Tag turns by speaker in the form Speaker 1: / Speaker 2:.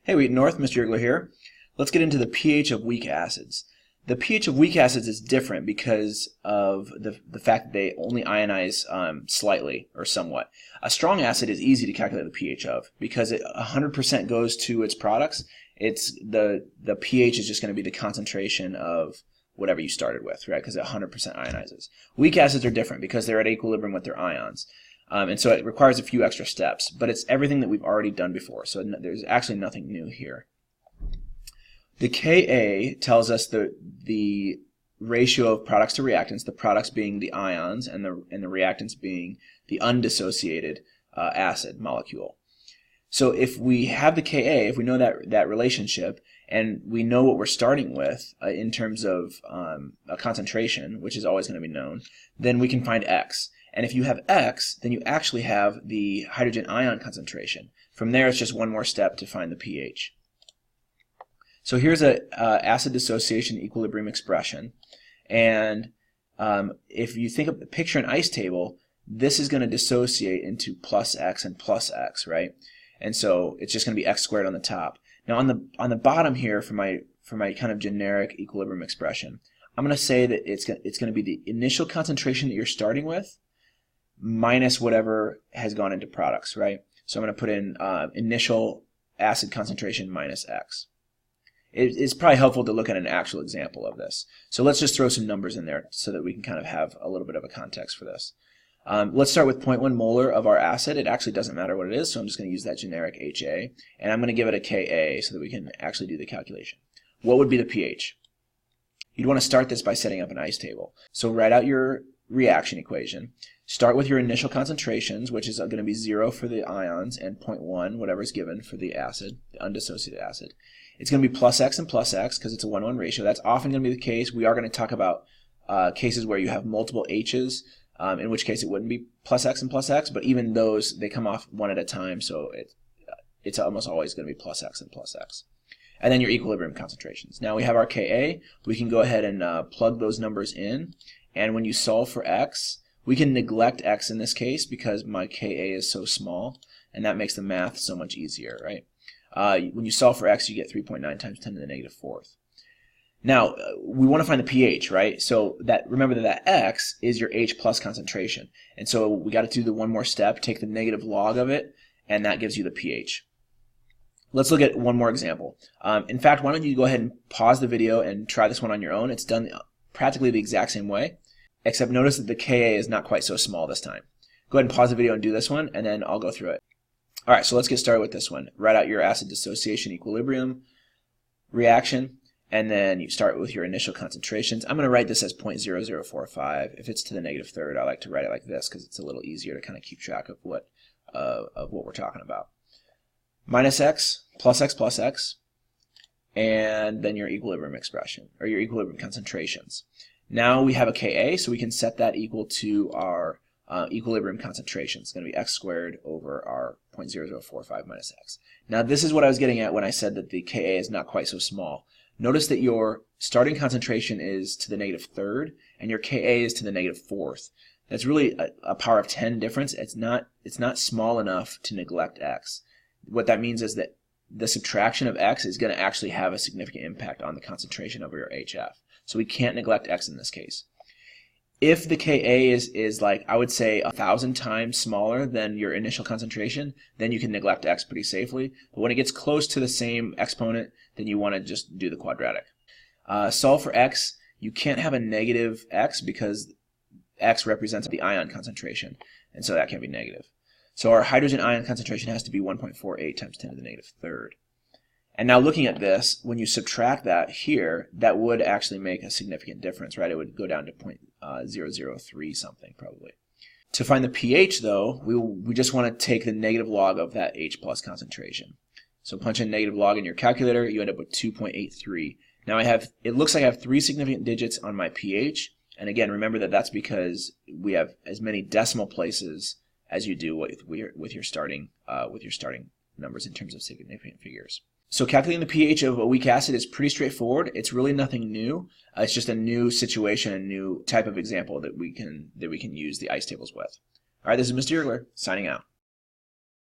Speaker 1: Hey, Wheat North, Mr. Yergler here. Let's get into the pH of weak acids. The pH of weak acids is different because of the fact that they only ionize slightly or somewhat. A strong acid is easy to calculate the pH of because it 100% goes to its products. It's the pH is just going to be the concentration of whatever you started with, right? Because it 100% ionizes. Weak acids are different because they're at equilibrium with their ions. And so it requires a few extra steps, but it's everything that we've already done before, so there's actually nothing new here. The Ka tells us the ratio of products to reactants, the products being the ions and the reactants being the undissociated acid molecule. So if we have the Ka, if we know that relationship, and we know what we're starting with in terms of a concentration, which is always going to be known, then we can find X. And if you have X, then you actually have the hydrogen ion concentration. From there, it's just one more step to find the pH. So here's a acid dissociation equilibrium expression. And if you picture an ice table, this is going to dissociate into plus X and plus X, right? And so it's just going to be X squared on the top. Now on the bottom here for my kind of generic equilibrium expression, I'm going to say that it's going to be the initial concentration that you're starting with minus whatever has gone into products, right? So I'm going to put in initial acid concentration minus X. It's probably helpful to look at an actual example of this. So let's just throw some numbers in there so that we can kind of have a little bit of a context for this. Let's start with 0.1 molar of our acid. It actually doesn't matter what it is, so I'm just going to use that generic HA, and I'm going to give it a Ka so that we can actually do the calculation. What would be the pH? You'd want to start this by setting up an ice table. So write out your reaction equation. Start with your initial concentrations, which is going to be 0 for the ions and 0.1, whatever is given for the acid, the undissociated acid. It's going to be plus X and plus X because it's a 1-1 ratio. That's often going to be the case. We are going to talk about cases where you have multiple H's, in which case it wouldn't be plus X and plus X, but even those, they come off one at a time, so it's almost always going to be plus X and plus X. And then your equilibrium concentrations. Now we have our Ka. We can go ahead and plug those numbers in, and when you solve for X, we can neglect X in this case because my Ka is so small, and that makes the math so much easier, right? When you solve for X, you get 3.9 times 10 to the negative fourth. Now, we want to find the pH, right? So remember that X is your H plus concentration. And so we got to do the one more step, take the negative log of it, and that gives you the pH. Let's look at one more example. In fact, why don't you go ahead and pause the video and try this one on your own. It's done practically the exact same way, except notice that the Ka is not quite so small this time. Go ahead and pause the video and do this one, and then I'll go through it. All right, so let's get started with this one. Write out your acid dissociation equilibrium reaction, and then you start with your initial concentrations. I'm going to write this as 0.0045. If it's to the negative third, I like to write it like this because it's a little easier to kind of keep track of what we're talking about. Minus X, plus X, and then your equilibrium expression, or your equilibrium concentrations. Now we have a Ka, so we can set that equal to our equilibrium concentration. It's going to be X squared over our 0.0045 minus X. Now this is what I was getting at when I said that the Ka is not quite so small. Notice that your starting concentration is to the negative third, and your Ka is to the negative fourth. That's really a power of 10 difference. It's not small enough to neglect X. What that means is that the subtraction of X is going to actually have a significant impact on the concentration of your HF. So we can't neglect X in this case. If the Ka is like, I would say, 1,000 times smaller than your initial concentration, then you can neglect X pretty safely. But when it gets close to the same exponent, then you want to just do the quadratic. Solve for X. You can't have a negative X because X represents the ion concentration, and so that can't be negative. So our hydrogen ion concentration has to be 1.48 times 10 to the negative third. And now looking at this, when you subtract that here, that would actually make a significant difference, right? It would go down to 0.003 something probably. To find the pH though, we just want to take the negative log of that H plus concentration. So punch in negative log in your calculator, you end up with 2.83. Now it looks like I have 3 significant digits on my pH, and again remember that that's because we have as many decimal places as you do with your starting numbers in terms of significant figures. So calculating the pH of a weak acid is pretty straightforward. It's really nothing new. It's just a new situation, a new type of example that we can use the ice tables with. All right, this is Mr. Yergler signing out.